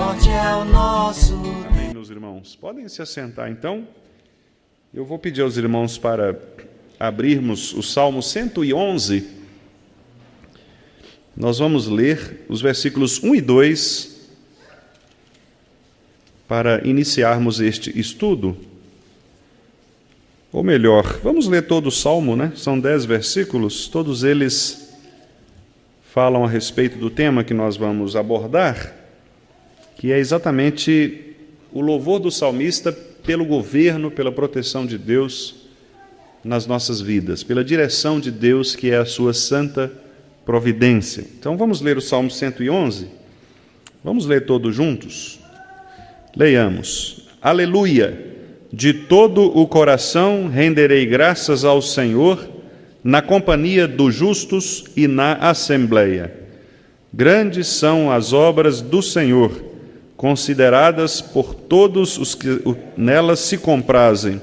forte é o nosso. Amém, meus irmãos. Podem se assentar, então. Eu vou pedir aos irmãos para abrirmos o Salmo 111. Nós vamos ler os versículos 1 e 2 para iniciarmos este estudo. Ou melhor, vamos ler todo o Salmo, né? São 10 versículos, todos eles falam a respeito do tema que nós vamos abordar, que é exatamente o louvor do salmista pelo governo, pela proteção de Deus nas nossas vidas, pela direção de Deus, que é a sua santa providência. Então vamos ler o Salmo 111, vamos ler todos juntos? Leiamos. Aleluia! De todo o coração renderei graças ao Senhor, na companhia dos justos e na assembleia. Grandes são as obras do Senhor, consideradas por todos os que nelas se comprazem.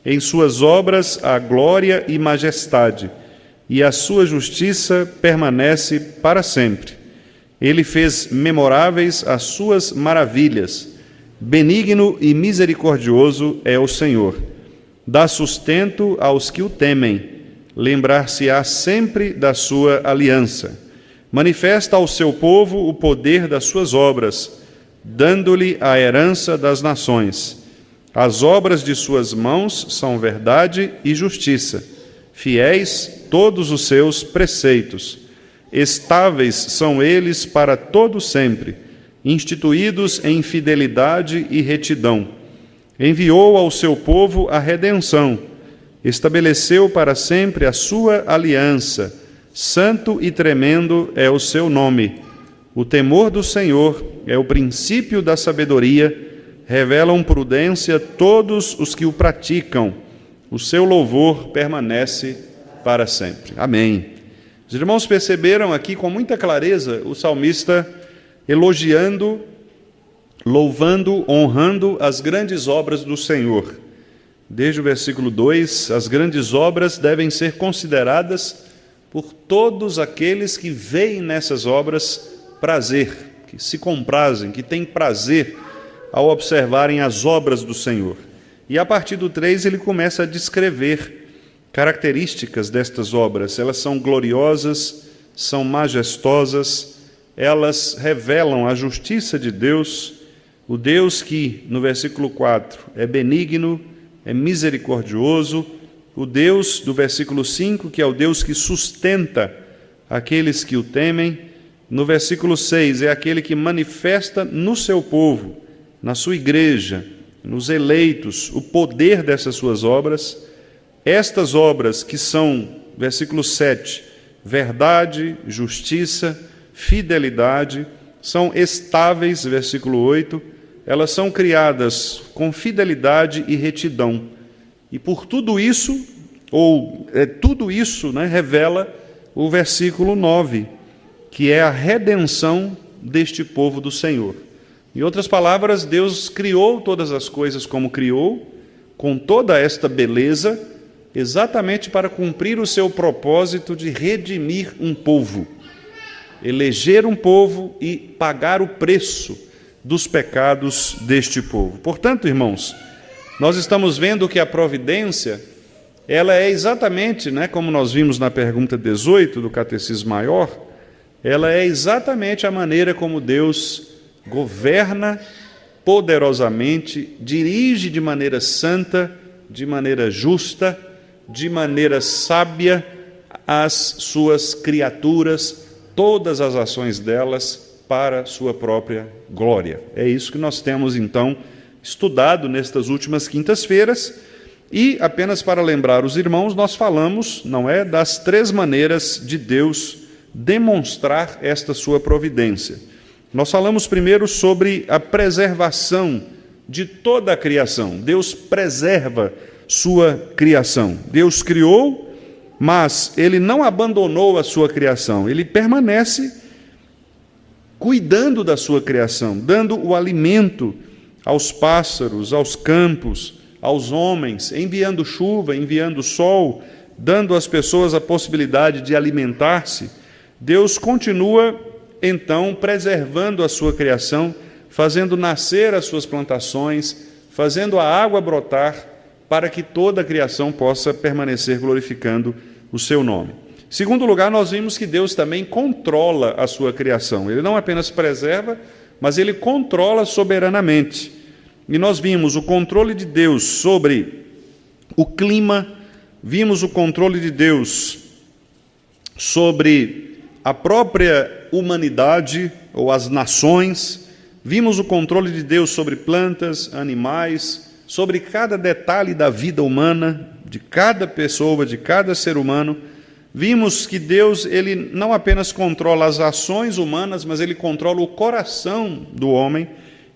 Em suas obras há glória e majestade, e a sua justiça permanece para sempre. Ele fez memoráveis as suas maravilhas. Benigno e misericordioso é o Senhor. Dá sustento aos que o temem. Lembrar-se-á sempre da sua aliança. Manifesta ao seu povo o poder das suas obras, dando-lhe a herança das nações. As obras de suas mãos são verdade e justiça. Fiéis todos os seus preceitos. Estáveis são eles para todo sempre, instituídos em fidelidade e retidão. Enviou ao seu povo a redenção, estabeleceu para sempre a sua aliança. Santo e tremendo é o seu nome. O temor do Senhor é o princípio da sabedoria, revelam prudência todos os que o praticam. O seu louvor permanece para sempre. Amém. Os irmãos perceberam aqui com muita clareza o salmista elogiando, louvando, honrando as grandes obras do Senhor. Desde o versículo 2, as grandes obras devem ser consideradas por todos aqueles que veem nessas obras prazer, que se comprazem, que têm prazer ao observarem as obras do Senhor. E a partir do 3 ele começa a descrever características destas obras. Elas são gloriosas, são majestosas, elas revelam a justiça de Deus, o Deus que, no versículo 4, é benigno, é misericordioso, o Deus do versículo 5, que é o Deus que sustenta aqueles que o temem, no versículo 6, é aquele que manifesta no seu povo, na sua igreja, nos eleitos, o poder dessas suas obras. Estas obras que são, versículo 7, verdade, justiça, fidelidade, são estáveis, versículo 8, elas são criadas com fidelidade e retidão. E por tudo isso, tudo isso, revela o versículo 9, que é a redenção deste povo do Senhor. Em outras palavras, Deus criou todas as coisas como criou, com toda esta beleza, exatamente para cumprir o seu propósito de redimir um povo, eleger um povo e pagar o preço dos pecados deste povo. Portanto, irmãos, nós estamos vendo que a providência, ela é exatamente, como nós vimos na pergunta 18 do Catecismo Maior, ela é exatamente a maneira como Deus governa poderosamente, dirige de maneira santa, de maneira justa, de maneira sábia as suas criaturas, todas as ações delas para sua própria glória. É isso que nós temos, então, estudado nestas últimas quintas-feiras. E, apenas para lembrar os irmãos, nós falamos, das 3 maneiras de Deus demonstrar esta sua providência. Nós falamos primeiro sobre a preservação de toda a criação. Deus preserva sua criação. Deus criou, mas Ele não abandonou a sua criação. Ele permanece cuidando da sua criação, dando o alimento aos pássaros, aos campos, aos homens, enviando chuva, enviando sol, dando às pessoas a possibilidade de alimentar-se. Deus continua, então, preservando a sua criação, fazendo nascer as suas plantações, fazendo a água brotar, para que toda a criação possa permanecer glorificando o seu nome. Em segundo lugar, nós vimos que Deus também controla a sua criação. Ele não apenas preserva, mas ele controla soberanamente. E nós vimos o controle de Deus sobre o clima, vimos o controle de Deus sobre a própria humanidade ou as nações, vimos o controle de Deus sobre plantas, animais, sobre cada detalhe da vida humana, de cada pessoa, de cada ser humano. Vimos que Deus, ele não apenas controla as ações humanas, mas ele controla o coração do homem,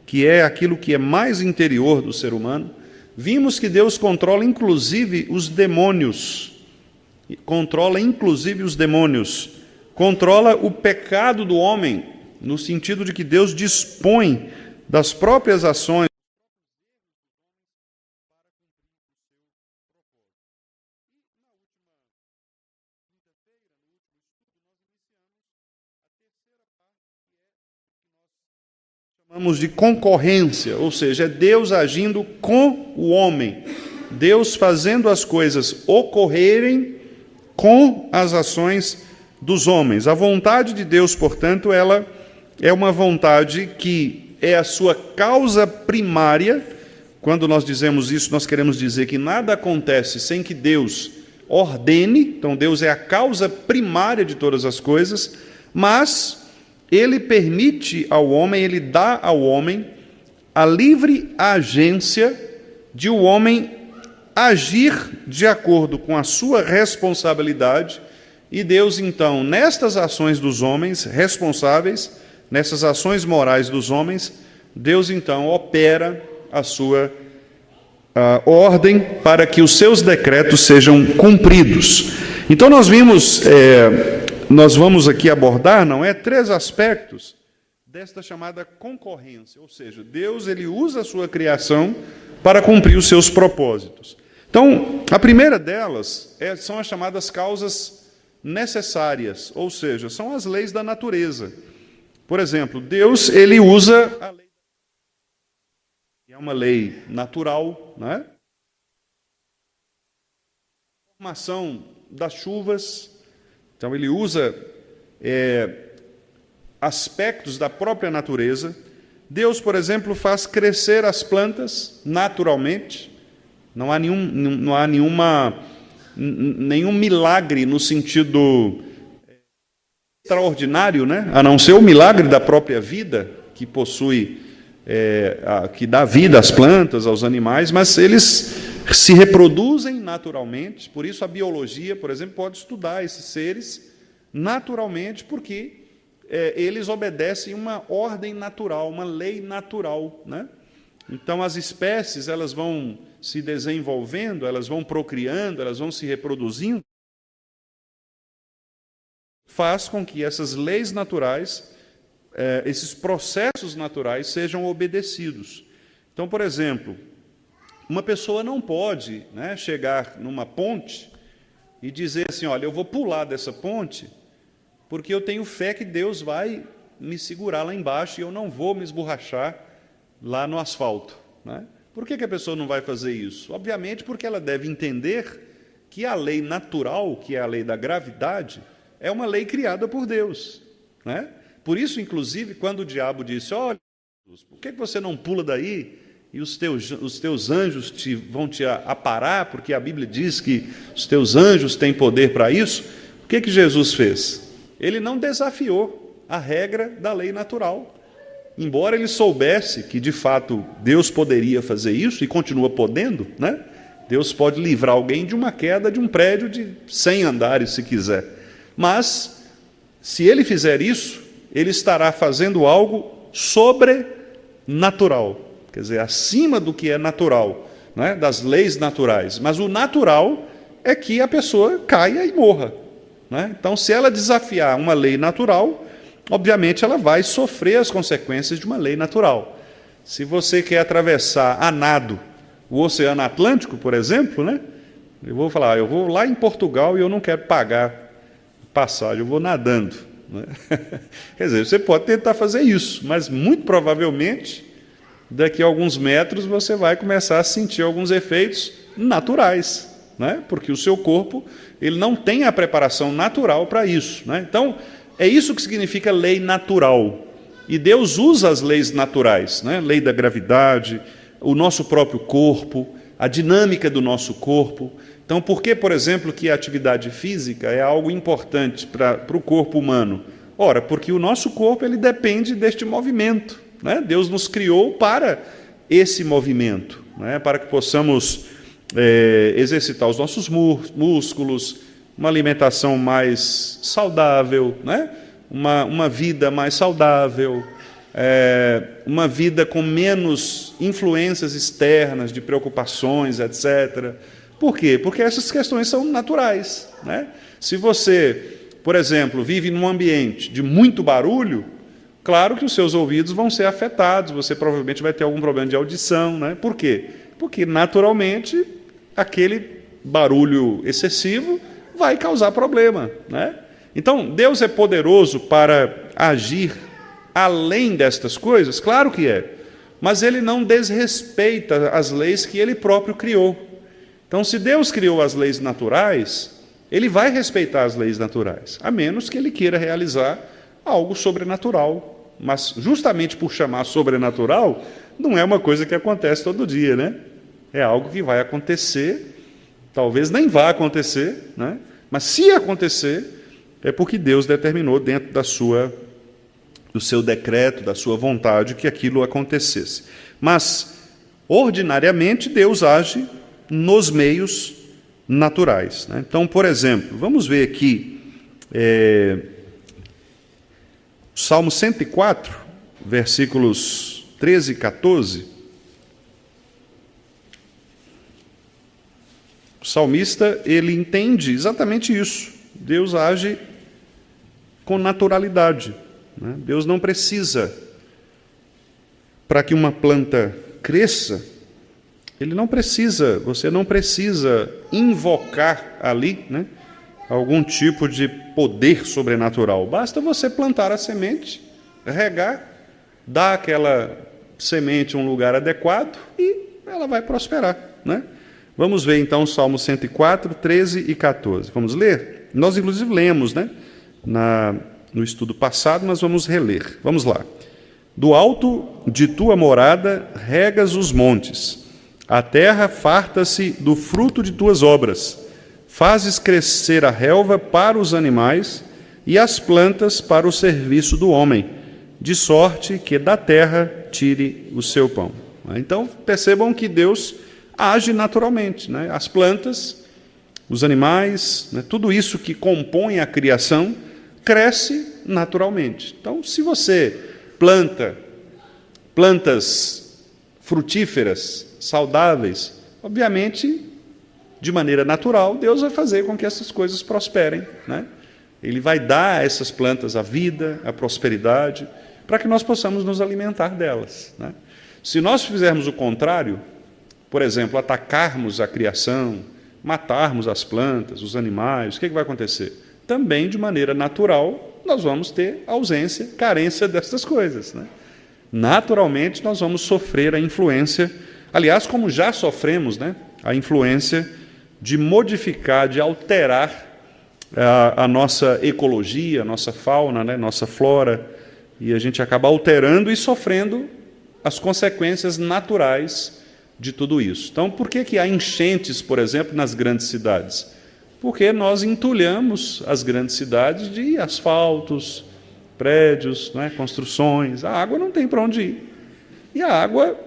que é aquilo que é mais interior do ser humano. Vimos que Deus controla inclusive os demônios, controla o pecado do homem, no sentido de que Deus dispõe das próprias ações. Chamamos de concorrência, ou seja, é Deus agindo com o homem, Deus fazendo as coisas ocorrerem com as ações dos homens. A vontade de Deus, portanto, ela é uma vontade que é a sua causa primária. Quando nós dizemos isso, nós queremos dizer que nada acontece sem que Deus ordene, então Deus é a causa primária de todas as coisas, mas ele permite ao homem, ele dá ao homem a livre agência de o homem agir de acordo com a sua responsabilidade, e Deus, então, nestas ações dos homens responsáveis, nessas ações morais dos homens, Deus, então, opera a sua ordem para que os seus decretos sejam cumpridos. Então, nós vamos aqui abordar, três aspectos desta chamada concorrência, ou seja, Deus, ele usa a sua criação para cumprir os seus propósitos. Então, a primeira delas são as chamadas causas necessárias, ou seja, são as leis da natureza. Por exemplo, Deus, ele usa a lei, que é uma lei natural, né? A formação das chuvas. Então, ele usa aspectos da própria natureza. Deus, por exemplo, faz crescer as plantas naturalmente. Não há nenhum milagre no sentido extraordinário, né? A não ser o milagre da própria vida, que possui, que dá vida às plantas, aos animais, mas eles se reproduzem naturalmente. Por isso a biologia, por exemplo, pode estudar esses seres naturalmente, porque eles obedecem uma ordem natural, uma lei natural, né? Então as espécies, elas vão se desenvolvendo, elas vão procriando, elas vão se reproduzindo, faz com que essas leis naturais, esses processos naturais sejam obedecidos. Então, por exemplo, uma pessoa não pode, né, chegar numa ponte e dizer assim, olha, eu vou pular dessa ponte porque eu tenho fé que Deus vai me segurar lá embaixo e eu não vou me esborrachar lá no asfalto, né? Por que a pessoa não vai fazer isso? Obviamente porque ela deve entender que a lei natural, que é a lei da gravidade, é uma lei criada por Deus, né? Por isso, inclusive, quando o diabo disse, olha, por que você não pula daí e os teus anjos vão te aparar, porque a Bíblia diz que os teus anjos têm poder para isso, o que Jesus fez? Ele não desafiou a regra da lei natural. Embora ele soubesse que, de fato, Deus poderia fazer isso, e continua podendo, né? Deus pode livrar alguém de uma queda de um prédio de 100 andares, se quiser. Mas, se ele fizer isso, ele estará fazendo algo sobrenatural, quer dizer, acima do que é natural, né? Das leis naturais. Mas o natural é que a pessoa caia e morra, né? Então, se ela desafiar uma lei natural, obviamente ela vai sofrer as consequências de uma lei natural. Se você quer atravessar a nado o Oceano Atlântico, por exemplo, né? Eu vou falar, eu vou lá em Portugal e eu não quero pagar passagem, eu vou nadando. né? Quer dizer, você pode tentar fazer isso, mas muito provavelmente, daqui a alguns metros, você vai começar a sentir alguns efeitos naturais, né? Porque o seu corpo ele não tem a preparação natural para isso, né? Então, é isso que significa lei natural. E Deus usa as leis naturais, né? Lei da gravidade, o nosso próprio corpo, a dinâmica do nosso corpo. Então, por que, por exemplo, que a atividade física é algo importante para o corpo humano? Ora, porque o nosso corpo ele depende deste movimento, né? Deus nos criou para esse movimento, né? Para que possamos exercitar os nossos músculos, uma alimentação mais saudável, né? Uma vida mais saudável, uma vida com menos influências externas, de preocupações, etc. Por quê? Porque essas questões são naturais, né? Se você, por exemplo, vive num ambiente de muito barulho, claro que os seus ouvidos vão ser afetados, você provavelmente vai ter algum problema de audição, né? Por quê? Porque, naturalmente, aquele barulho excessivo vai causar problema, né? Então, Deus é poderoso para agir além destas coisas? Claro que é, mas Ele não desrespeita as leis que Ele próprio criou. Então, se Deus criou as leis naturais, Ele vai respeitar as leis naturais, a menos que Ele queira realizar algo sobrenatural. Mas, justamente por chamar sobrenatural, não é uma coisa que acontece todo dia, né? É algo que vai acontecer, talvez nem vá acontecer, né? Mas se acontecer, é porque Deus determinou dentro do seu decreto, da sua vontade, que aquilo acontecesse. Mas, ordinariamente, Deus age nos meios naturais, né? Então, por exemplo, vamos ver aqui, Salmo 104, versículos 13 e 14. O salmista, ele entende exatamente isso. Deus age com naturalidade, né? Deus não precisa, para que uma planta cresça, você não precisa invocar ali, né, algum tipo de poder sobrenatural. Basta você plantar a semente, regar, dar aquela semente um lugar adequado e ela vai prosperar, né? Vamos ver então o Salmo 104, 13 e 14. Vamos ler? Nós inclusive lemos, né, no estudo passado, mas vamos reler. Vamos lá. Do alto de tua morada regas os montes, a terra farta-se do fruto de tuas obras. Fazes crescer a relva para os animais e as plantas para o serviço do homem, de sorte que da terra tire o seu pão. Então, percebam que Deus age naturalmente, né? As plantas, os animais, né? Tudo isso que compõe a criação, cresce naturalmente. Então, se você planta plantas frutíferas, saudáveis, obviamente, de maneira natural, Deus vai fazer com que essas coisas prosperem, né? Ele vai dar a essas plantas a vida, a prosperidade, para que nós possamos nos alimentar delas, né? Se nós fizermos o contrário, por exemplo, atacarmos a criação, matarmos as plantas, os animais, o que vai acontecer? Também, de maneira natural, nós vamos ter ausência, carência dessas coisas, né? Naturalmente, nós vamos sofrer a influência, aliás, como já sofremos, né, a influência de modificar, de alterar a nossa ecologia, a nossa fauna, né, nossa flora, e a gente acaba alterando e sofrendo as consequências naturais de tudo isso. Então, por que há enchentes, por exemplo, nas grandes cidades? Porque nós entulhamos as grandes cidades de asfaltos, prédios, né, construções. A água não tem para onde ir. E a água,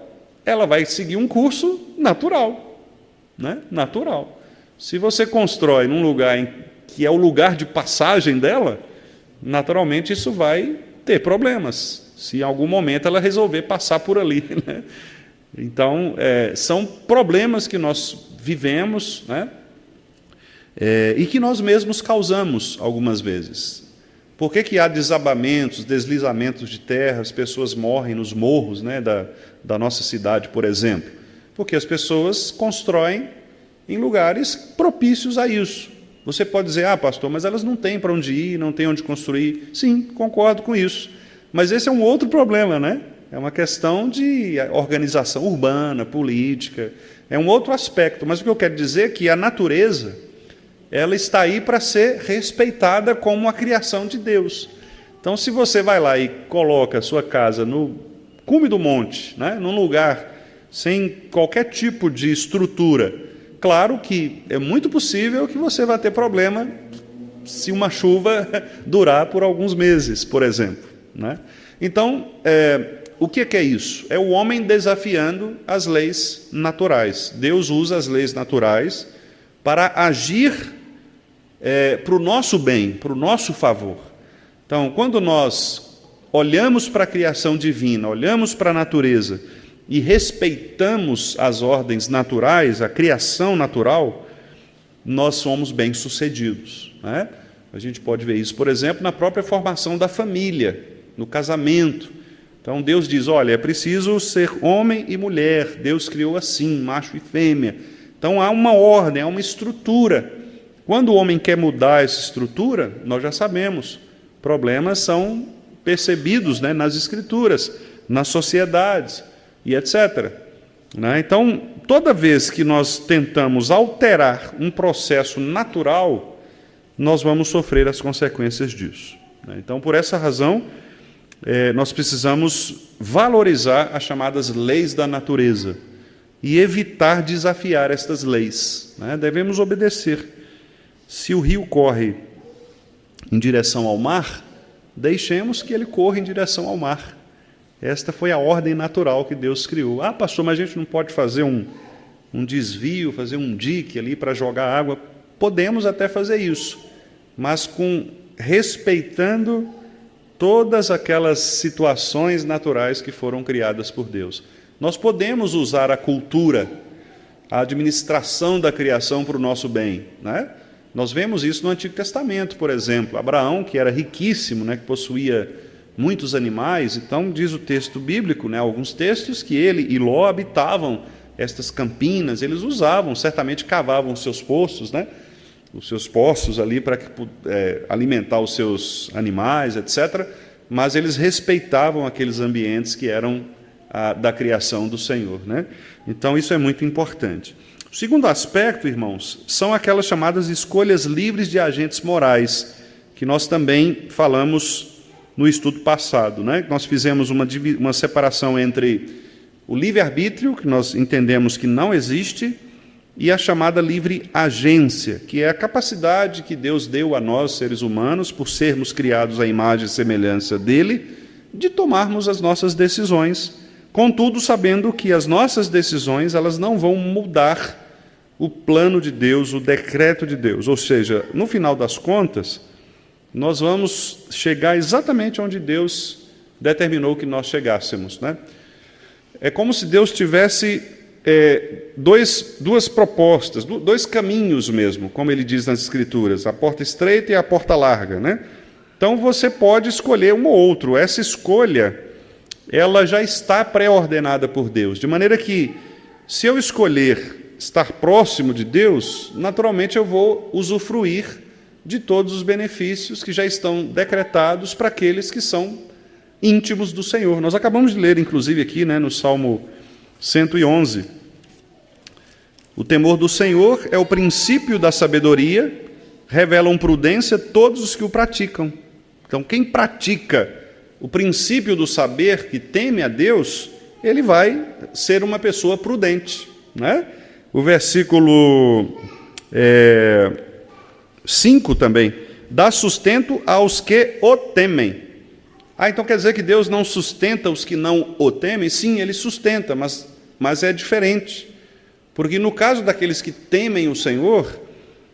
ela vai seguir um curso natural, né? Natural. Se você constrói num lugar que é o lugar de passagem dela, naturalmente isso vai ter problemas, se em algum momento ela resolver passar por ali, né? Então, são problemas que nós vivemos, né? E que nós mesmos causamos algumas vezes. Por que há desabamentos, deslizamentos de terra, as pessoas morrem nos morros, né, da nossa cidade, por exemplo? Porque as pessoas constroem em lugares propícios a isso. Você pode dizer, pastor, mas elas não têm para onde ir, não têm onde construir. Sim, concordo com isso. Mas esse é um outro problema, né? É uma questão de organização urbana, política, é um outro aspecto. Mas o que eu quero dizer é que a natureza, ela está aí para ser respeitada como a criação de Deus. Então, se você vai lá e coloca a sua casa no cume do monte, né, num lugar sem qualquer tipo de estrutura, claro que é muito possível que você vai ter problema se uma chuva durar por alguns meses, por exemplo, né? Então, o que é isso? É o homem desafiando as leis naturais. Deus usa as leis naturais para agir para o nosso bem, para o nosso favor. Então, quando nós olhamos para a criação divina, olhamos para a natureza e respeitamos as ordens naturais, a criação natural, nós somos bem-sucedidos, né? A gente pode ver isso, por exemplo, na própria formação da família, no casamento. Então, Deus diz, olha, é preciso ser homem e mulher, Deus criou assim, macho e fêmea. Então, há uma ordem, há uma estrutura. Quando o homem quer mudar essa estrutura, nós já sabemos, problemas são percebidos, né, nas Escrituras, nas sociedades e etc. Né? Então, toda vez que nós tentamos alterar um processo natural, nós vamos sofrer as consequências disso. Né? Então, por essa razão, nós precisamos valorizar as chamadas leis da natureza e evitar desafiar estas leis. Né? Devemos obedecer. Se o rio corre em direção ao mar, deixemos que ele corra em direção ao mar. Esta foi a ordem natural que Deus criou. Pastor, mas a gente não pode fazer um desvio, fazer um dique ali para jogar água? Podemos até fazer isso, mas respeitando todas aquelas situações naturais que foram criadas por Deus. Nós podemos usar a cultura, a administração da criação para o nosso bem, né? Nós vemos isso no Antigo Testamento, por exemplo. Abraão, que era riquíssimo, né, que possuía muitos animais, então diz o texto bíblico, né, alguns textos, que ele e Ló habitavam estas campinas, eles usavam, certamente cavavam os seus poços, né, os seus poços ali para alimentar os seus animais, etc., mas eles respeitavam aqueles ambientes que eram da criação do Senhor, né? Então isso é muito importante. O segundo aspecto, irmãos, são aquelas chamadas escolhas livres de agentes morais, que nós também falamos no estudo passado, né? Nós fizemos uma separação entre o livre-arbítrio, que nós entendemos que não existe, e a chamada livre agência, que é a capacidade que Deus deu a nós, seres humanos, por sermos criados à imagem e semelhança dele, de tomarmos as nossas decisões, contudo sabendo que as nossas decisões elas não vão mudar o plano de Deus, o decreto de Deus. Ou seja, no final das contas, nós vamos chegar exatamente onde Deus determinou que nós chegássemos, né? É como se Deus tivesse duas propostas, dois caminhos mesmo, como ele diz nas Escrituras, a porta estreita e a porta larga, né? Então você pode escolher um ou outro. Essa escolha, ela já está pré-ordenada por Deus, de maneira que, se eu escolher estar próximo de Deus, naturalmente eu vou usufruir de todos os benefícios que já estão decretados para aqueles que são íntimos do Senhor. Nós acabamos de ler, inclusive, aqui, né, no Salmo 111. O temor do Senhor é o princípio da sabedoria, revelam prudência todos os que o praticam. Então, quem pratica o princípio do saber, que teme a Deus, ele vai ser uma pessoa prudente, né? O versículo 5 também, dá sustento aos que o temem. Então quer dizer que Deus não sustenta os que não o temem? Sim, ele sustenta, mas é diferente. Porque no caso daqueles que temem o Senhor,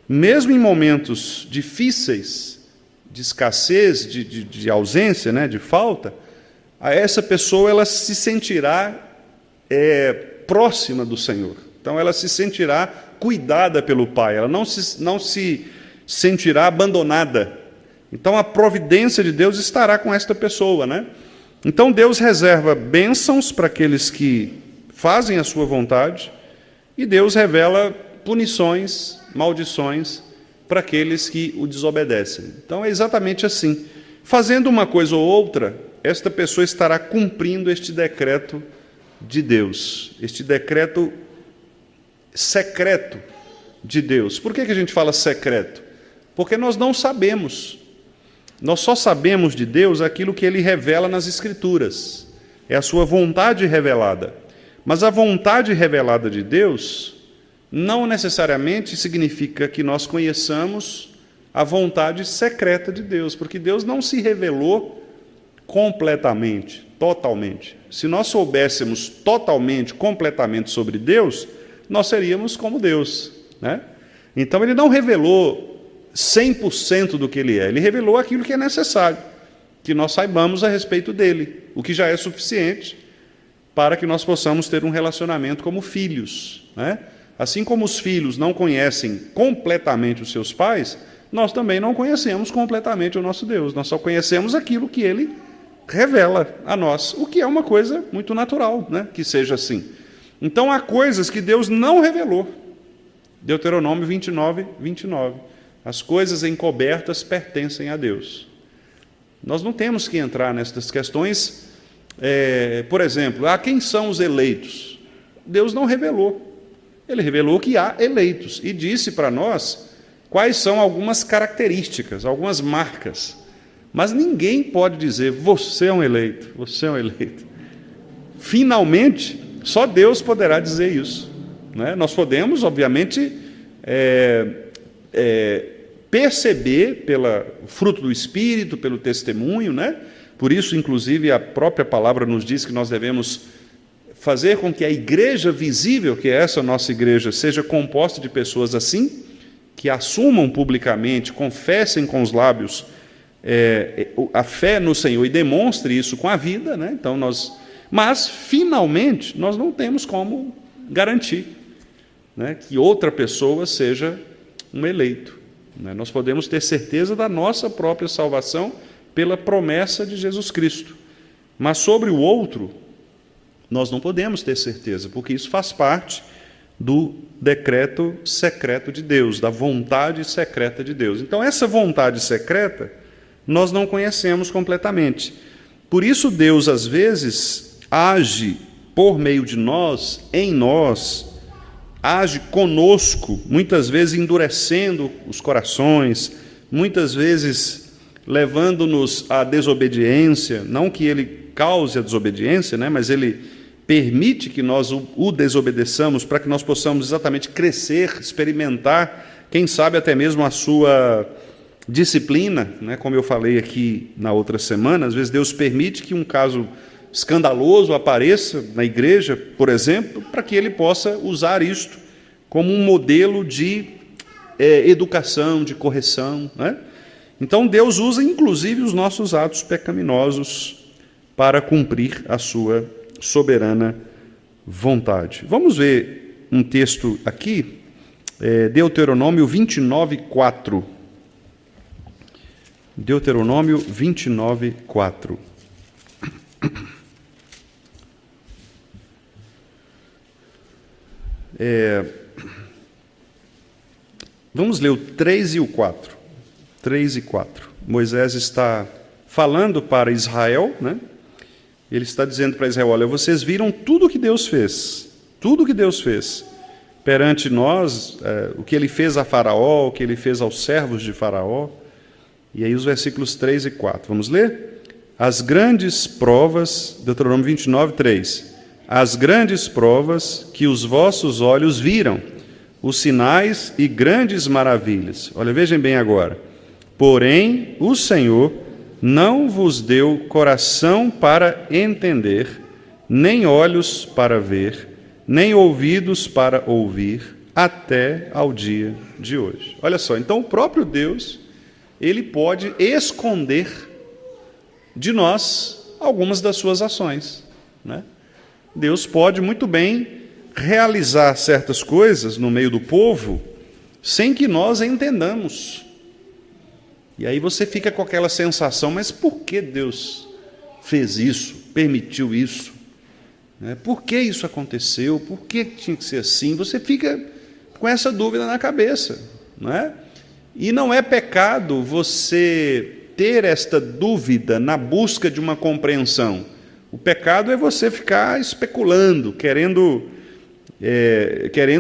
mesmo em momentos difíceis, de escassez, de ausência, né, de falta, essa pessoa ela se sentirá próxima do Senhor. Então ela se sentirá cuidada pelo Pai, ela não se sentirá abandonada. Então a providência de Deus estará com esta pessoa, né? Então Deus reserva bênçãos para aqueles que fazem a sua vontade, e Deus revela punições, maldições para aqueles que o desobedecem. Então é exatamente assim. Fazendo uma coisa ou outra, esta pessoa estará cumprindo este decreto de Deus, este decreto secreto de Deus. Por que a gente fala secreto? Porque nós não sabemos. Nós só sabemos de Deus aquilo que Ele revela nas Escrituras. É a sua vontade revelada. Mas a vontade revelada de Deus não necessariamente significa que nós conheçamos a vontade secreta de Deus, porque Deus não se revelou completamente, totalmente. Se nós soubéssemos totalmente, completamente sobre Deus, nós seríamos como Deus, né? Então Ele não revelou 100% do que Ele é, Ele revelou aquilo que é necessário, que nós saibamos a respeito dEle, o que já é suficiente para que nós possamos ter um relacionamento como filhos, né? Assim como os filhos não conhecem completamente os seus pais, nós também não conhecemos completamente o nosso Deus, nós só conhecemos aquilo que Ele revela a nós, o que é uma coisa muito natural, né? Que seja assim. Então há coisas que Deus não revelou. Deuteronômio 29, 29. As coisas encobertas pertencem a Deus. Nós não temos que entrar nessas questões. Por exemplo, quem são os eleitos? Deus não revelou. Ele revelou que há eleitos e disse para nós quais são algumas características, algumas marcas. Mas ninguém pode dizer, você é um eleito, você é um eleito. Finalmente, só Deus poderá dizer isso, né? Nós podemos, obviamente, perceber pelo fruto do Espírito, pelo testemunho, né? Por isso, inclusive, a própria palavra nos diz que nós devemos fazer com que a igreja visível, que é essa nossa igreja, seja composta de pessoas assim, que assumam publicamente, confessem com os lábios a fé no Senhor e demonstre isso com a vida, né? Então mas, finalmente, nós não temos como garantir, né, que outra pessoa seja um eleito, né? Nós podemos ter certeza da nossa própria salvação pela promessa de Jesus Cristo. Mas sobre o outro, nós não podemos ter certeza, porque isso faz parte do decreto secreto de Deus, da vontade secreta de Deus. Então, essa vontade secreta, nós não conhecemos completamente. Por isso, Deus, às vezes, age por meio de nós, em nós, age conosco, muitas vezes endurecendo os corações, muitas vezes levando-nos à desobediência, não que Ele cause a desobediência, né, mas Ele permite que nós o desobedeçamos para que nós possamos exatamente crescer, experimentar, quem sabe até mesmo a sua disciplina, né? Como eu falei aqui na outra semana, às vezes Deus permite que um caso escandaloso apareça na igreja, por exemplo, para que Ele possa usar isto como um modelo de educação, de correção, né? Então Deus usa inclusive os nossos atos pecaminosos para cumprir a sua soberana vontade. Vamos ver um texto aqui, Deuteronômio 29, 4. Deuteronômio 29, 4. Vamos ler o 3 e o 4. 3 e 4. Moisés está falando para Israel, né? Ele está dizendo para Israel, olha, vocês viram tudo que Deus fez, perante nós, o que Ele fez a Faraó, o que Ele fez aos servos de Faraó. E aí os versículos 3 e 4, vamos ler? As grandes provas, Deuteronômio 29, 3. As grandes provas que os vossos olhos viram, os sinais e grandes maravilhas. Olha, vejam bem agora. Porém, o Senhor não vos deu coração para entender, nem olhos para ver, nem ouvidos para ouvir, até ao dia de hoje. Olha só, então o próprio Deus, Ele pode esconder de nós algumas das suas ações, né? Deus pode muito bem realizar certas coisas no meio do povo sem que nós entendamos. E aí você fica com aquela sensação, mas por que Deus fez isso, permitiu isso? Por que isso aconteceu? Por que tinha que ser assim? Você fica com essa dúvida na cabeça, não é? E não é pecado você ter esta dúvida na busca de uma compreensão. O pecado é você ficar especulando, querendo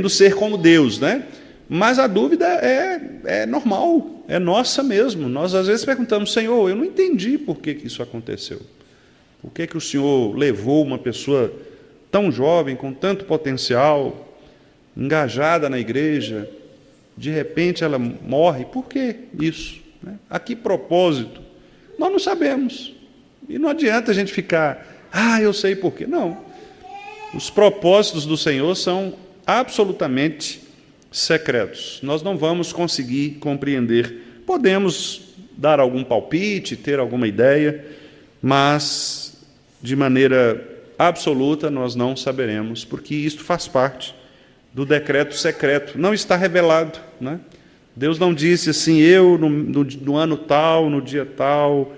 ser como Deus, né? Mas a dúvida é normal, é nossa mesmo. Nós às vezes perguntamos: Senhor, eu não entendi por que isso aconteceu. Por que o Senhor levou uma pessoa tão jovem, com tanto potencial, engajada na igreja, de repente ela morre? Por que isso? A que propósito? Nós não sabemos. E não adianta a gente ficar: eu sei por quê. Não. Os propósitos do Senhor são absolutamente secretos. Nós não vamos conseguir compreender. Podemos dar algum palpite, ter alguma ideia, mas de maneira absoluta nós não saberemos, porque isto faz parte do decreto secreto. Não está revelado, né? Deus não disse assim: eu no ano tal, no dia tal,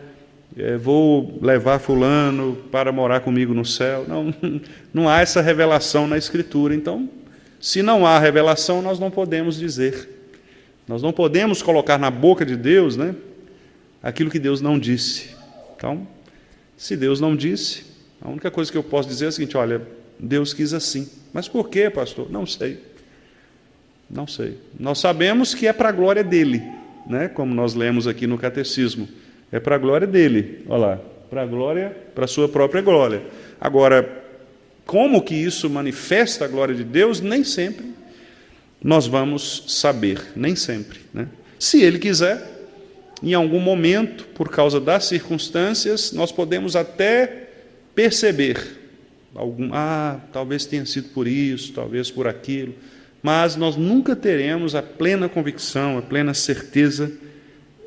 vou levar fulano para morar comigo no céu. Não há essa revelação na Escritura. Então, se não há revelação, nós não podemos dizer. Nós não podemos colocar na boca de Deus, né, aquilo que Deus não disse. Então, se Deus não disse, a única coisa que eu posso dizer é a seguinte: olha, Deus quis assim. Mas por quê, pastor? Não sei. Não sei. Nós sabemos que é para a glória dele, né? Como nós lemos aqui no catecismo. É para a glória dele. Olha lá, para a glória, para a sua própria glória. Agora, como que isso manifesta a glória de Deus? Nem sempre nós vamos saber, nem sempre, né? Se ele quiser, em algum momento, por causa das circunstâncias, nós podemos até perceber talvez tenha sido por isso, talvez por aquilo, mas nós nunca teremos a plena convicção, a plena certeza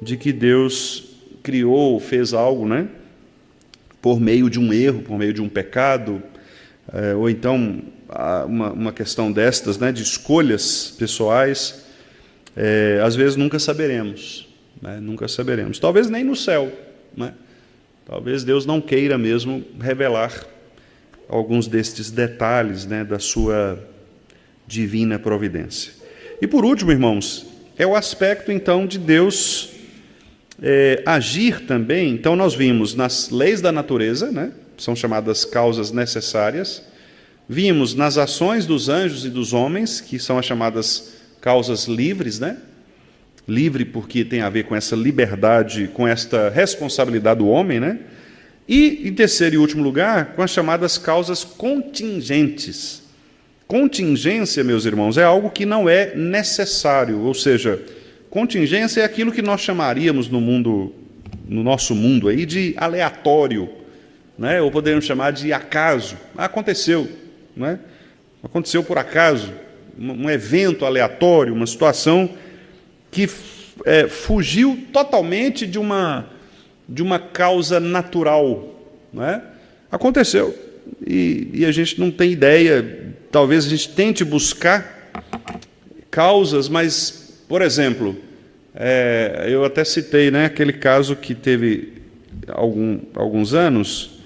de que Deus criou, fez algo, né, por meio de um erro, por meio de um pecado, ou então uma questão destas, né, de escolhas pessoais. Às vezes nunca saberemos, né, nunca saberemos. Talvez nem no céu, né? Talvez Deus não queira mesmo revelar alguns destes detalhes, né, da sua divina providência. E por último, irmãos, é o aspecto então de Deus agir também. Então nós vimos nas leis da natureza, né, são chamadas causas necessárias. Vimos nas ações dos anjos e dos homens, que são as chamadas causas livres, né? Livre porque tem a ver com essa liberdade, com esta responsabilidade do homem, né? E, em terceiro e último lugar, com as chamadas causas contingentes. Contingência, meus irmãos, é algo que não é necessário, ou seja, contingência é aquilo que nós chamaríamos no nosso mundo aí, de aleatório, né? Ou podemos chamar de acaso. Aconteceu, né? Aconteceu por acaso, um evento aleatório, uma situação que fugiu totalmente de uma causa natural, né? Aconteceu, e a gente não tem ideia. Talvez a gente tente buscar causas, mas, por exemplo, eu até citei, né, aquele caso que teve alguns anos,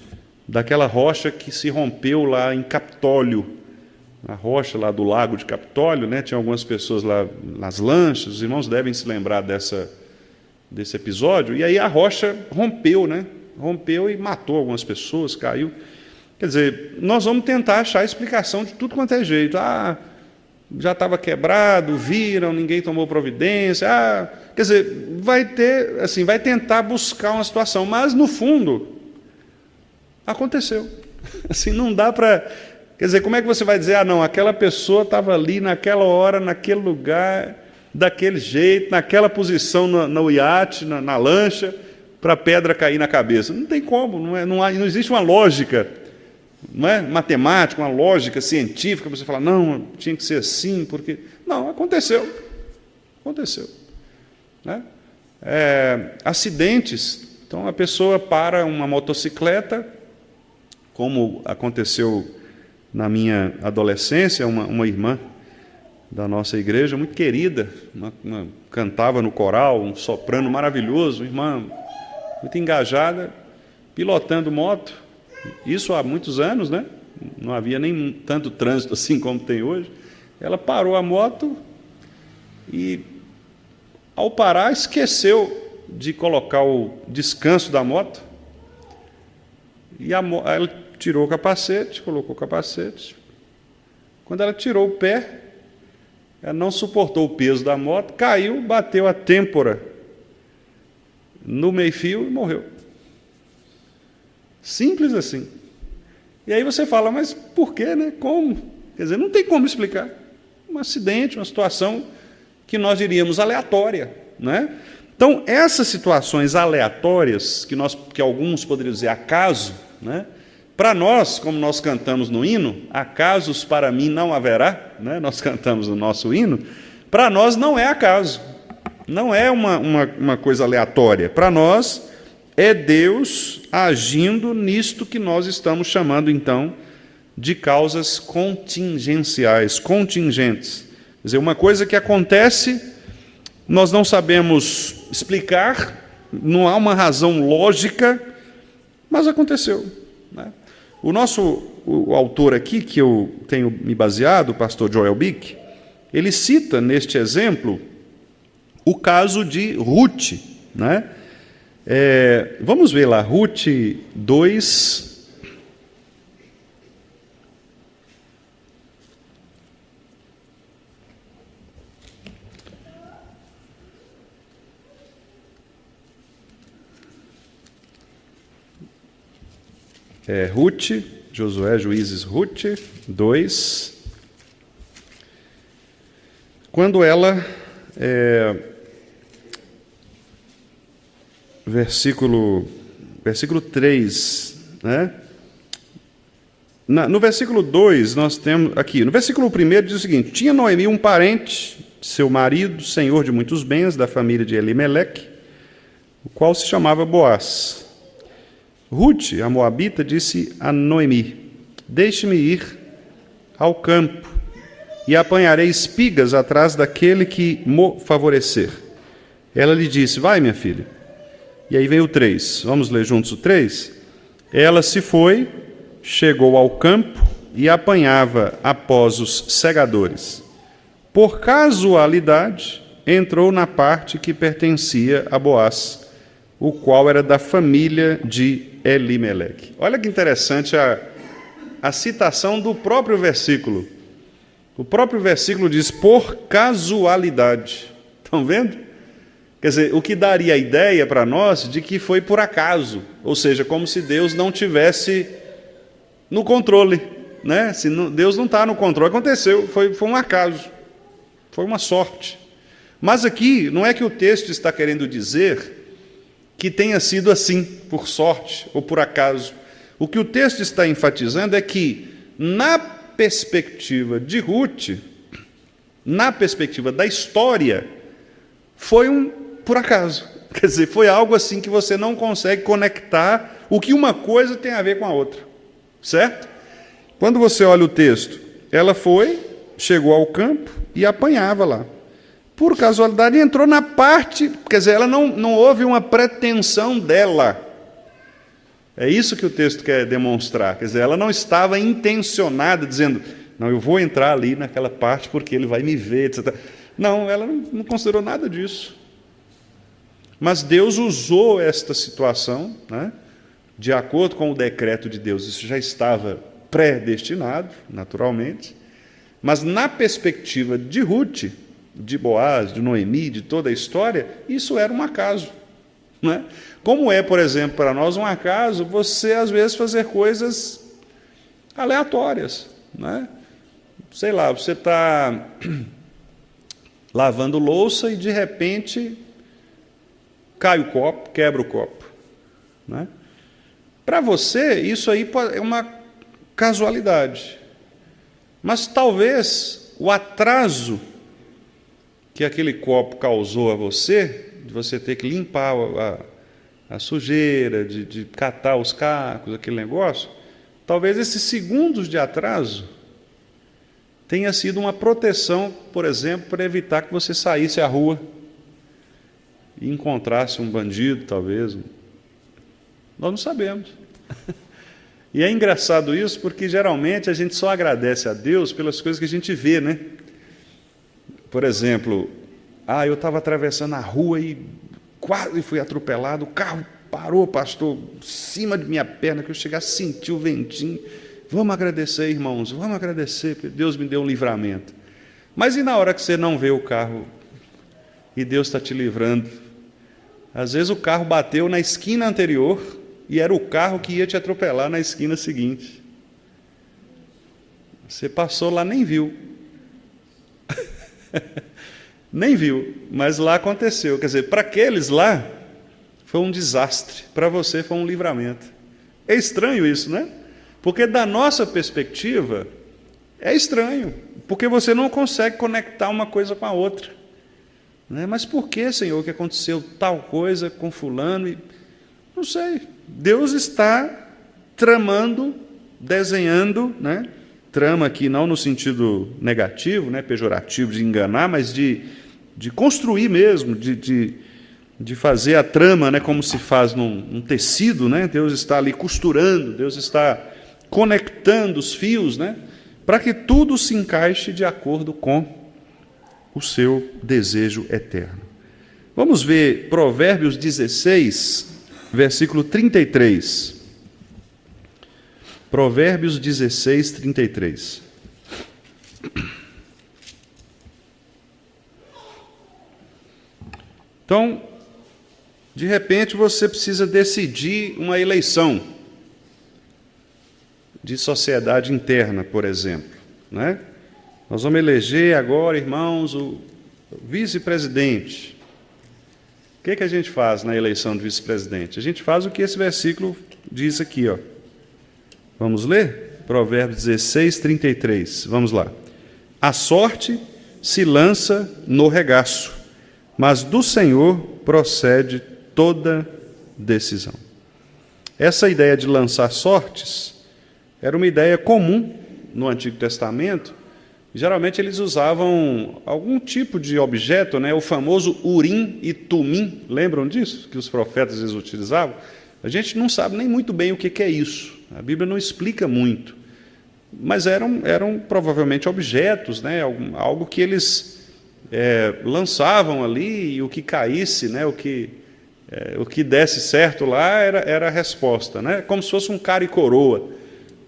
daquela rocha que se rompeu lá em Capitólio, a rocha lá do lago de Capitólio, né? Tinha algumas pessoas lá nas lanchas, os irmãos devem se lembrar desse episódio, e aí a rocha rompeu, né? Rompeu e matou algumas pessoas, caiu. Quer dizer, nós vamos tentar achar a explicação de tudo quanto é jeito. Já estava quebrado, viram, ninguém tomou providência. Quer dizer, vai tentar buscar uma situação, mas no fundo aconteceu. Assim, não dá para... Quer dizer, como é que você vai dizer: não, aquela pessoa estava ali naquela hora, naquele lugar, daquele jeito, naquela posição no iate, na lancha, para a pedra cair na cabeça? Não tem como, não existe uma lógica, não é matemática, uma lógica científica para você falar: não, tinha que ser assim, porque... Não, aconteceu, né? Acidentes. Então a pessoa para uma motocicleta, como aconteceu na minha adolescência, uma irmã da nossa igreja, muito querida, cantava no coral, um soprano maravilhoso, uma irmã muito engajada, pilotando moto, isso há muitos anos, né? Não havia nem tanto trânsito assim como tem hoje. Ela parou a moto e Ao parar, esqueceu de colocar o descanso da moto, e ela tirou o capacete, colocou o capacete. Quando ela tirou o pé, ela não suportou o peso da moto, caiu, bateu a têmpora no meio-fio e morreu. Simples assim. E aí você fala, mas por quê, né? Como? Quer dizer, não tem como explicar. Um acidente, uma situação que nós diríamos aleatória, né? Então, essas situações aleatórias, que alguns poderiam dizer acaso, né? Para nós, como nós cantamos no hino, acasos para mim não haverá, né? Nós cantamos no nosso hino, para nós não é acaso, não é uma coisa aleatória. Para nós é Deus agindo nisto que nós estamos chamando, então, de causas contingenciais, contingentes. Quer dizer, uma coisa que acontece, nós não sabemos explicar, não há uma razão lógica, mas aconteceu, né? O autor aqui, que eu tenho me baseado, o pastor Joel Bick, ele cita neste exemplo o caso de Ruth, né? Vamos ver lá, Ruth 2. Ruth, Josué, Juízes, Ruth 2. Quando ela, versículo 3, né? No versículo 2, nós temos aqui, no versículo 1 diz o seguinte: tinha Noemi um parente, seu marido, senhor de muitos bens, da família de Elimeleque, o qual se chamava Boaz. Ruth, a moabita, disse a Noemi: deixe-me ir ao campo e apanharei espigas atrás daquele que me favorecer. Ela lhe disse: vai, minha filha. E aí vem o 3. Vamos ler juntos o 3? Ela se foi, chegou ao campo e apanhava após os segadores. Por casualidade, entrou na parte que pertencia a Boaz, o qual era da família de Elimeleque. Olha que interessante a citação do próprio versículo. O próprio versículo diz, por casualidade. Estão vendo? Quer dizer, o que daria a ideia para nós de que foi por acaso, ou seja, como se Deus não tivesse no controle, né? Se não, Deus não está no controle, aconteceu, foi um acaso, foi uma sorte. Mas aqui, não é que o texto está querendo dizer que tenha sido assim, por sorte ou por acaso. O que o texto está enfatizando é que, na perspectiva de Ruth, na perspectiva da história, foi por acaso. Quer dizer, foi algo assim que você não consegue conectar o que uma coisa tem a ver com a outra. Certo? Quando você olha o texto, ela foi, chegou ao campo e apanhava lá. Por casualidade, entrou na parte, quer dizer, ela não houve uma pretensão dela. É isso que o texto quer demonstrar. Quer dizer, ela não estava intencionada, dizendo, não, eu vou entrar ali naquela parte porque ele vai me ver, etc. Não, ela não considerou nada disso. Mas Deus usou esta situação, né, de acordo com o decreto de Deus. Isso já estava predestinado, naturalmente. Mas na perspectiva de Ruth, de Boaz, de Noemi, de toda a história, isso era um acaso, né? Como é, por exemplo, para nós um acaso você, às vezes, fazer coisas aleatórias, né? Sei lá, você está lavando louça e, de repente, cai o copo, quebra o copo, né? Para você, isso aí é uma casualidade. Mas talvez o atraso que aquele copo causou a você, de você ter que limpar a sujeira, de catar os cacos, aquele negócio, talvez esses segundos de atraso tenha sido uma proteção, por exemplo, para evitar que você saísse à rua e encontrasse um bandido, talvez. Nós não sabemos. E é engraçado isso, porque geralmente a gente só agradece a Deus pelas coisas que a gente vê, né? Por exemplo, eu estava atravessando a rua e quase fui atropelado, o carro parou, pastor, em cima de minha perna, que eu chegasse a sentir o ventinho. Vamos agradecer, irmãos, vamos agradecer, porque Deus me deu um livramento. Mas e na hora que você não vê o carro e Deus está te livrando? Às vezes o carro bateu na esquina anterior e era o carro que ia te atropelar na esquina seguinte. Você passou lá, nem viu. Nem viu, mas lá aconteceu. Quer dizer, para aqueles lá, foi um desastre. Para você, foi um livramento. É estranho isso, né? Porque da nossa perspectiva, é estranho. Porque você não consegue conectar uma coisa com a outra. Né? Mas por que, Senhor, que aconteceu tal coisa com fulano? E não sei. Deus está tramando, desenhando, né? Trama aqui não no sentido negativo, né, pejorativo, de enganar, mas de construir mesmo, de fazer a trama, né, como se faz num tecido, né? Deus está ali costurando, Deus está conectando os fios, né, para que tudo se encaixe de acordo com o seu desejo eterno. Vamos ver Provérbios 16, versículo 33. Provérbios 16, 33. Então, de repente, você precisa decidir uma eleição de sociedade interna, por exemplo. Né? Nós vamos eleger agora, irmãos, o vice-presidente. O que a gente faz na eleição do vice-presidente? A gente faz o que esse versículo diz aqui, ó. Vamos ler? Provérbios 16, 33. Vamos lá. A sorte se lança no regaço, mas do Senhor procede toda decisão. Essa ideia de lançar sortes era uma ideia comum no Antigo Testamento. Geralmente eles usavam algum tipo de objeto, né? O famoso Urim e Tumim. Lembram disso? Que os profetas eles utilizavam? A gente não sabe nem muito bem o que é isso. A Bíblia não explica muito, mas eram provavelmente objetos, né? Algo que eles lançavam ali e o que caísse, né? O que desse certo lá era a resposta, né? Como se fosse um cara e coroa.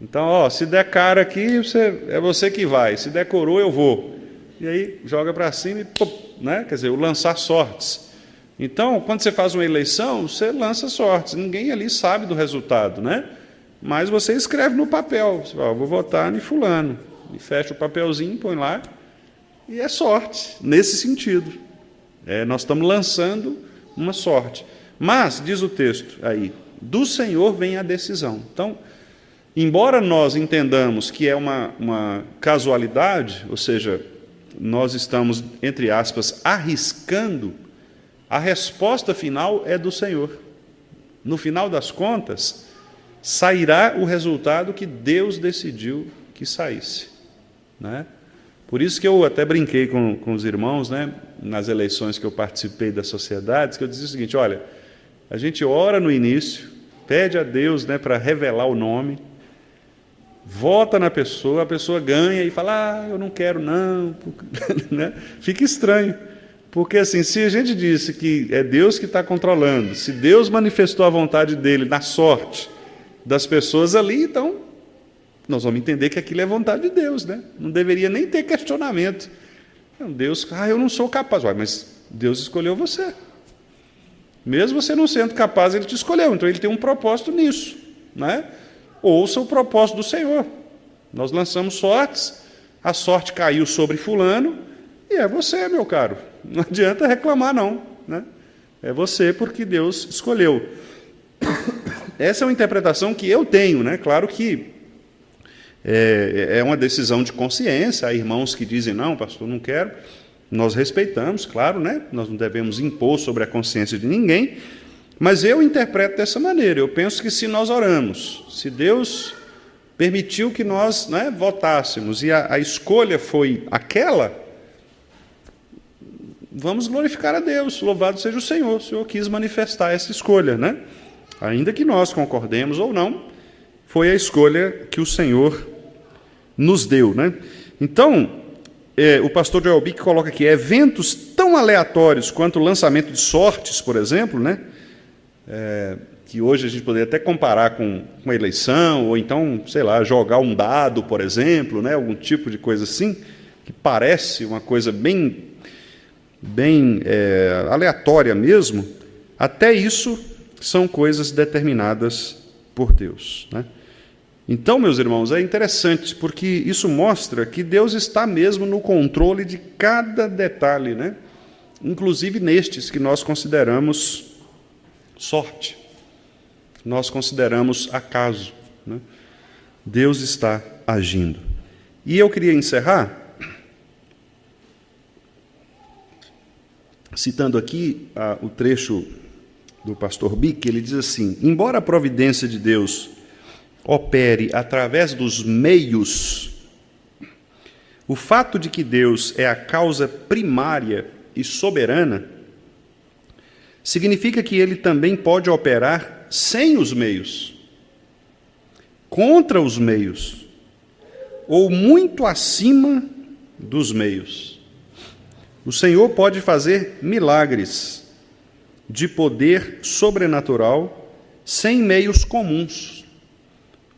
Então, se der cara aqui, é você que vai, se der coroa eu vou. E aí joga para cima e pum, né? Quer dizer, o lançar sortes. Então, quando você faz uma eleição, você lança sortes, ninguém ali sabe do resultado, né? Mas você escreve no papel, você fala, vou votar em fulano, e fecha o papelzinho, põe lá, e é sorte, nesse sentido. Nós estamos lançando uma sorte. Mas, diz o texto aí, do Senhor vem a decisão. Então, embora nós entendamos que é uma casualidade, ou seja, nós estamos, entre aspas, arriscando, a resposta final é do Senhor. No final das contas, sairá o resultado que Deus decidiu que saísse. Né? Por isso que eu até brinquei com os irmãos, né, nas eleições que eu participei das sociedades, que eu dizia o seguinte, olha, a gente ora no início, pede a Deus, né, para revelar o nome, vota na pessoa, a pessoa ganha e fala, eu não quero não, né? Fica estranho. Porque, assim, se a gente disse que é Deus que está controlando, se Deus manifestou a vontade dele na sorte das pessoas ali, então nós vamos entender que aquilo é vontade de Deus, né? Não deveria nem ter questionamento. Deus, eu não sou capaz. Mas Deus escolheu você. Mesmo você não sendo capaz, Ele te escolheu. Então, Ele tem um propósito nisso, né? Ouça o propósito do Senhor. Nós lançamos sortes, a sorte caiu sobre fulano, e é você, meu caro. Não adianta reclamar, não. Né? É você porque Deus escolheu. Essa é uma interpretação que eu tenho. Né? Claro que é uma decisão de consciência. Há irmãos que dizem, não, pastor, não quero. Nós respeitamos, claro, né? Nós não devemos impor sobre a consciência de ninguém. Mas eu interpreto dessa maneira. Eu penso que se nós oramos, se Deus permitiu que nós, né, votássemos, e a escolha foi aquela, vamos glorificar a Deus, louvado seja o Senhor quis manifestar essa escolha, né? Ainda que nós concordemos ou não, foi a escolha que o Senhor nos deu, né? Então, o pastor Joel Bick coloca aqui, eventos tão tão aleatórios quanto o lançamento de sortes, por exemplo, né? Que hoje a gente poderia até comparar com uma eleição, ou então, sei lá, jogar um dado, por exemplo, né? Algum tipo de coisa assim, que parece uma coisa bem aleatória mesmo. Até isso são coisas determinadas por Deus, né? Então, meus irmãos, é interessante, porque isso mostra que Deus está mesmo no controle de cada detalhe, né? Inclusive nestes que nós consideramos sorte, nós consideramos acaso, né? Deus está agindo. E eu queria encerrar citando aqui o trecho do pastor Bick. Ele diz assim: embora a providência de Deus opere através dos meios, o fato de que Deus é a causa primária e soberana significa que ele também pode operar sem os meios, contra os meios, ou muito acima dos meios. O Senhor pode fazer milagres de poder sobrenatural sem meios comuns,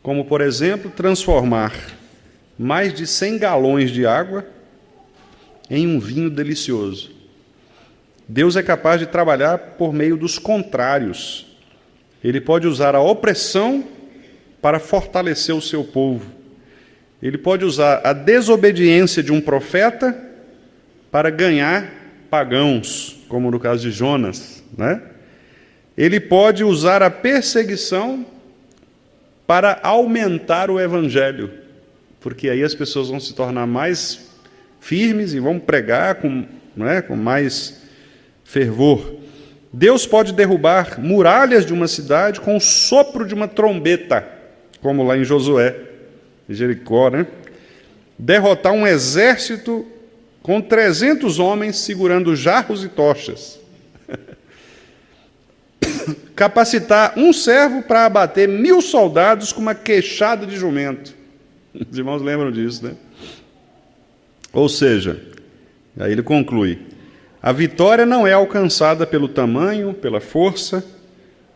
como, por exemplo, transformar mais de 100 galões de água em um vinho delicioso. Deus é capaz de trabalhar por meio dos contrários. Ele pode usar a opressão para fortalecer o seu povo. Ele pode usar a desobediência de um profeta para ganhar pagãos, como no caso de Jonas, né? Ele pode usar a perseguição para aumentar o evangelho, porque aí as pessoas vão se tornar mais firmes e vão pregar com mais fervor. Deus pode derrubar muralhas de uma cidade com o sopro de uma trombeta, como lá em Josué, em Jericó, né? Derrotar um exército com 300 homens segurando jarros e tochas. Capacitar um servo para abater 1000 soldados com uma queixada de jumento. Os irmãos lembram disso, né? Ou seja, aí ele conclui: a vitória não é alcançada pelo tamanho, pela força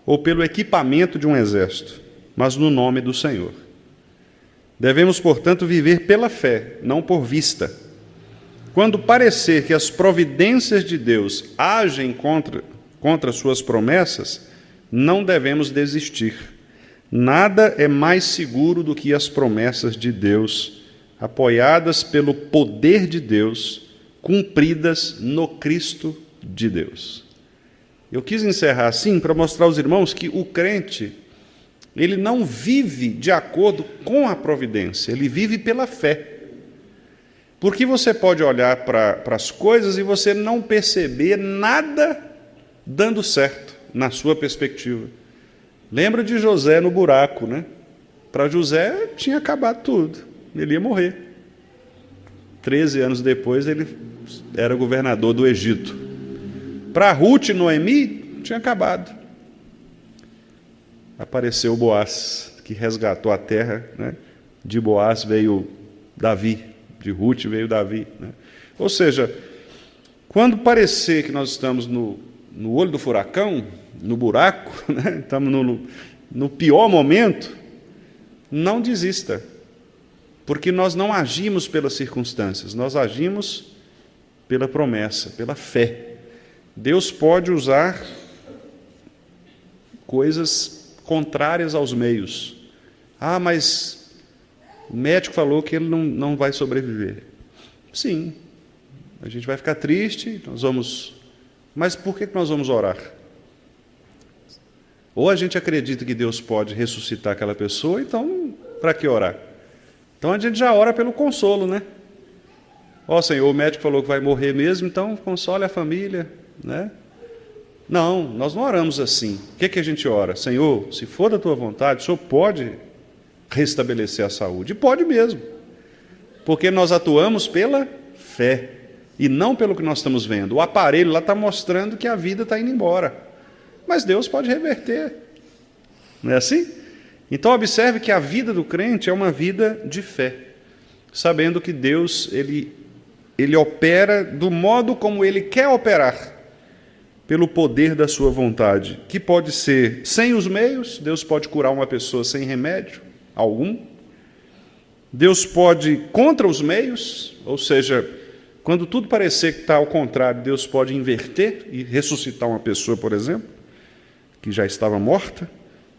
ou pelo equipamento de um exército, mas no nome do Senhor. Devemos, portanto, viver pela fé, não por vista. Quando parecer que as providências de Deus agem contra suas promessas, não devemos desistir. Nada é mais seguro do que as promessas de Deus, apoiadas pelo poder de Deus, cumpridas no Cristo de Deus. Eu quis encerrar assim para mostrar aos irmãos que o crente, ele não vive de acordo com a providência, ele vive pela fé. Porque você pode olhar para as coisas e você não perceber nada dando certo na sua perspectiva. Lembra de José no buraco, né? Para José tinha acabado tudo, ele ia morrer. 13 anos depois ele era governador do Egito. Para Ruth e Noemi tinha acabado. Apareceu Boaz, que resgatou a terra, né? De Boaz veio Davi, de Ruth veio Davi, né? Ou seja, quando parecer que nós estamos no olho do furacão, no buraco, né? Estamos no pior momento, não desista, porque nós não agimos pelas circunstâncias, nós agimos pela promessa, pela fé. Deus pode usar coisas contrárias aos meios. Ah, mas o médico falou que ele não vai sobreviver. Sim, a gente vai ficar triste, mas por que nós vamos orar? Ou a gente acredita que Deus pode ressuscitar aquela pessoa, então, para que orar? Então a gente já ora pelo consolo, né? Ó, Senhor, o médico falou que vai morrer mesmo, então console a família, né? Não, nós não oramos assim. O que a gente ora? Senhor, se for da tua vontade, o Senhor pode restabelecer a saúde. E pode mesmo, porque nós atuamos pela fé e não pelo que nós estamos vendo. O aparelho lá está mostrando que a vida está indo embora, mas Deus pode reverter, não é assim? Então observe que a vida do crente é uma vida de fé, sabendo que Deus, ele Ele opera do modo como Ele quer operar, pelo poder da sua vontade, que pode ser sem os meios. Deus pode curar uma pessoa sem remédio algum. Deus pode contra os meios, ou seja, quando tudo parecer que está ao contrário, Deus pode inverter e ressuscitar uma pessoa, por exemplo, que já estava morta,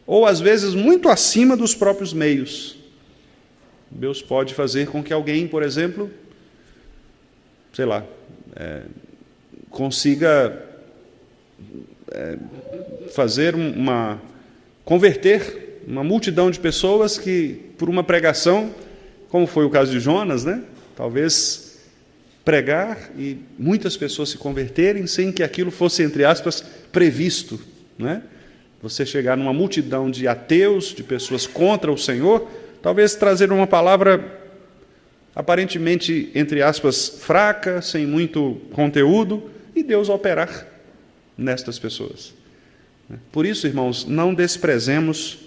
ou às vezes muito acima dos próprios meios. Deus pode fazer com que alguém, por exemplo, sei lá, consiga converter uma multidão de pessoas que, por uma pregação, como foi o caso de Jonas, né? Talvez pregar e muitas pessoas se converterem sem que aquilo fosse, entre aspas, previsto, né? Você chegar numa multidão de ateus, de pessoas contra o Senhor, talvez trazer uma palavra aparentemente, entre aspas, fraca, sem muito conteúdo, e Deus operar nestas pessoas. Por isso, irmãos, não desprezemos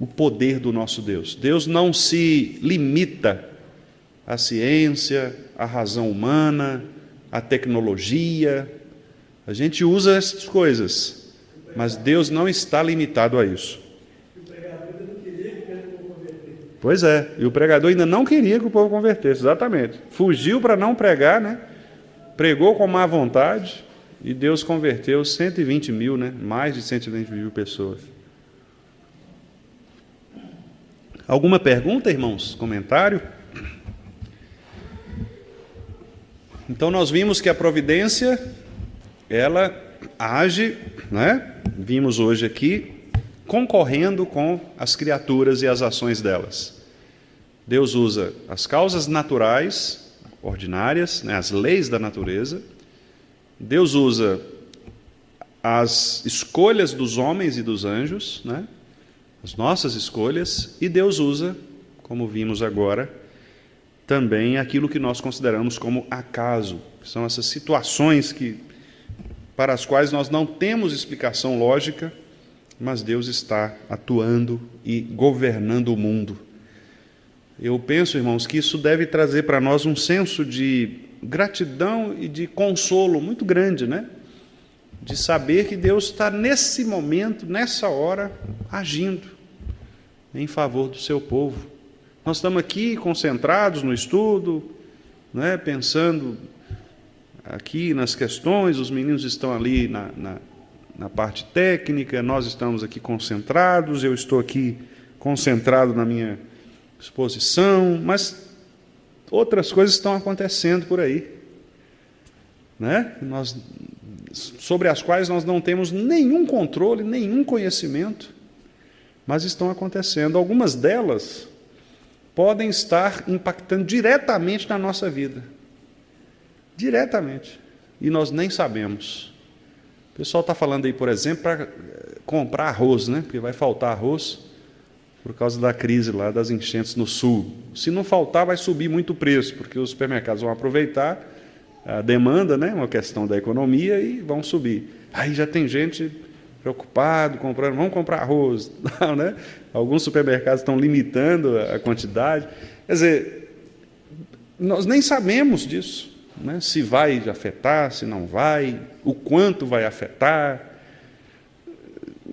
o poder do nosso Deus. Deus não se limita à ciência, à razão humana, à tecnologia. A gente usa essas coisas, mas Deus não está limitado a isso. Pois é, e o pregador ainda não queria que o povo convertesse, exatamente. Fugiu para não pregar, né? Pregou com má vontade, e Deus converteu 120 mil, né? Mais de 120 mil pessoas. Alguma pergunta, irmãos? Comentário? Então nós vimos que a providência, ela age, né? Vimos hoje aqui, concorrendo com as criaturas e as ações delas. Deus usa as causas naturais, ordinárias, né, as leis da natureza. Deus usa as escolhas dos homens e dos anjos, né, as nossas escolhas, e Deus usa, como vimos agora, também aquilo que nós consideramos como acaso, que são essas situações para as quais nós não temos explicação lógica, mas Deus está atuando e governando o mundo. Eu penso, irmãos, que isso deve trazer para nós um senso de gratidão e de consolo muito grande, né? De saber que Deus está nesse momento, nessa hora, agindo em favor do seu povo. Nós estamos aqui concentrados no estudo, né? Pensando aqui nas questões, os meninos estão ali na parte técnica, nós estamos aqui concentrados, eu estou aqui concentrado na minha exposição, mas outras coisas estão acontecendo por aí, né? Sobre as quais nós não temos nenhum controle, nenhum conhecimento, mas estão acontecendo. Algumas delas podem estar impactando diretamente na nossa vida, diretamente, e nós nem sabemos. O pessoal está falando aí, por exemplo, para comprar arroz, né? Porque vai faltar arroz por causa da crise lá das enchentes no sul. Se não faltar, vai subir muito o preço, porque os supermercados vão aproveitar a demanda, né? Uma questão da economia, e vão subir. Aí já tem gente preocupado, comprando, vamos comprar arroz. Não, né? Alguns supermercados estão limitando a quantidade. Quer dizer, nós nem sabemos disso. Né? Se vai afetar, se não vai, o quanto vai afetar,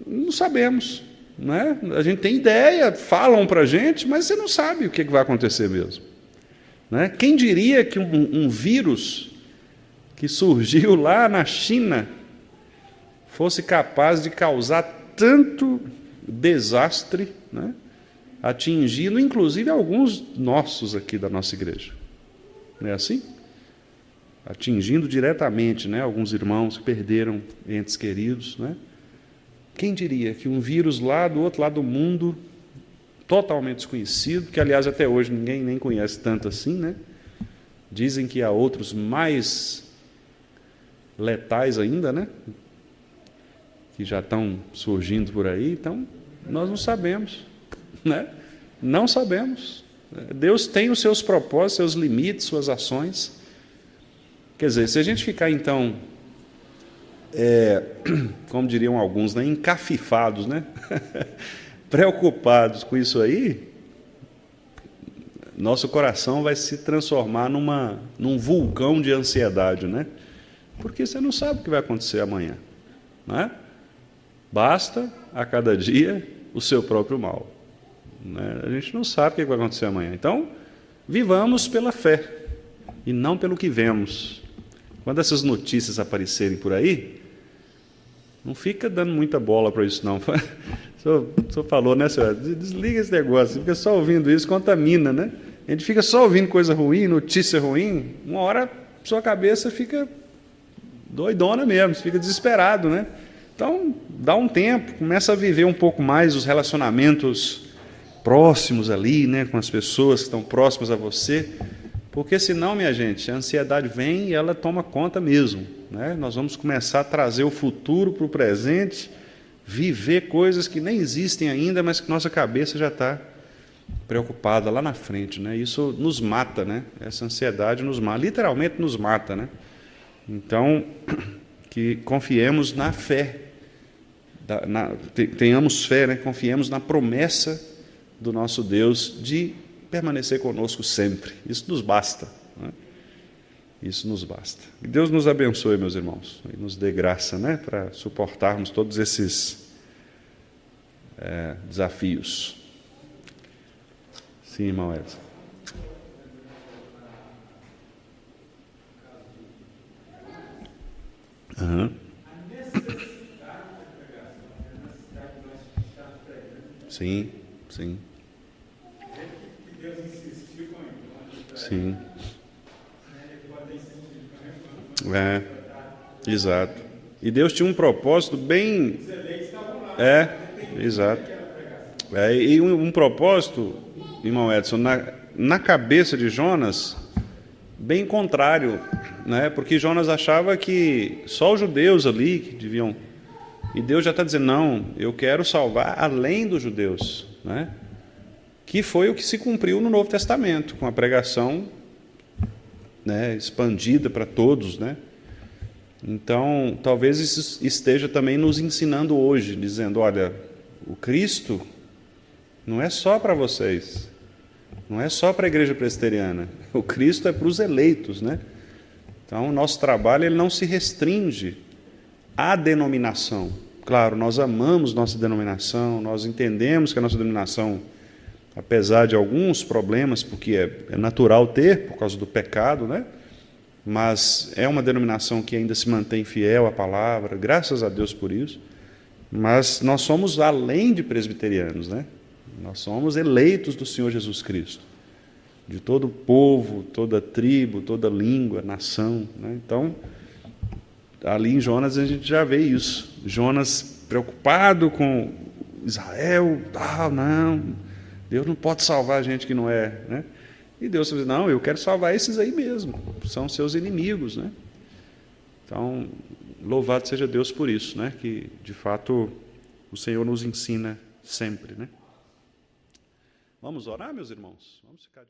não sabemos, né? A gente tem ideia, falam para a gente, mas você não sabe o que vai acontecer mesmo, né? Quem diria que um vírus que surgiu lá na China fosse capaz de causar tanto desastre, né? Atingindo inclusive alguns nossos aqui da nossa igreja, não é assim? Atingindo diretamente, né, alguns irmãos que perderam entes queridos, né? Quem diria que um vírus lá do outro lado do mundo, totalmente desconhecido, que aliás até hoje ninguém nem conhece tanto assim, né? Dizem que há outros mais letais ainda, né? Que já estão surgindo por aí, então nós não sabemos, né? Não sabemos. Deus tem os seus propósitos, seus limites, suas ações. Quer dizer, se a gente ficar, então, como diriam alguns, né, encafifados, né? Preocupados com isso aí, nosso coração vai se transformar num vulcão de ansiedade, né? Porque você não sabe o que vai acontecer amanhã, né? Basta a cada dia o seu próprio mal, né? A gente não sabe o que vai acontecer amanhã. Então, vivamos pela fé e não pelo que vemos. Quando essas notícias aparecerem por aí, não fica dando muita bola para isso, não. O senhor falou, né, senhor? Desliga esse negócio, fica só ouvindo isso, contamina, né? A gente fica só ouvindo coisa ruim, notícia ruim, uma hora sua cabeça fica doidona mesmo, você fica desesperado, né? Então, dá um tempo, começa a viver um pouco mais os relacionamentos próximos ali, né, com as pessoas que estão próximas a você, porque senão, minha gente, a ansiedade vem e ela toma conta mesmo, né? Nós vamos começar a trazer o futuro para o presente, viver coisas que nem existem ainda, mas que nossa cabeça já está preocupada lá na frente, né? Isso nos mata, né? Essa ansiedade nos mata, literalmente nos mata, né? Então, que confiemos na fé, tenhamos fé, né? Confiemos na promessa do nosso Deus de permanecer conosco sempre. Isso nos basta, né? Isso nos basta. Que Deus nos abençoe, meus irmãos, e nos dê graça, né, para suportarmos todos esses desafios. Sim, irmão Edson. Uhum. Sim, sim. Sim. Exato. E Deus tinha um propósito bem... exato. E um propósito, irmão Edson, na cabeça de Jonas, bem contrário, né? Porque Jonas achava que só os judeus ali que deviam... E Deus já está dizendo, não, eu quero salvar além dos judeus, né? Que foi o que se cumpriu no Novo Testamento, com a pregação, né, expandida para todos, né? Então, talvez isso esteja também nos ensinando hoje, dizendo, olha, o Cristo não é só para vocês, não é só para a igreja presbiteriana, o Cristo é para os eleitos, né? Então, o nosso trabalho ele não se restringe à denominação. Claro, nós amamos nossa denominação, nós entendemos que a nossa denominação, apesar de alguns problemas, porque é natural ter, por causa do pecado, né? Mas é uma denominação que ainda se mantém fiel à palavra, graças a Deus por isso. Mas nós somos além de presbiterianos, né? Nós somos eleitos do Senhor Jesus Cristo, de todo povo, toda tribo, toda língua, nação, né? Então, ali em Jonas a gente já vê isso. Jonas preocupado com Israel, não, Deus não pode salvar a gente que não é, né? E Deus diz, não, eu quero salvar esses aí mesmo, são seus inimigos, né? Então, louvado seja Deus por isso, né? Que, de fato, o Senhor nos ensina sempre, né? Vamos orar, meus irmãos? Vamos ficar de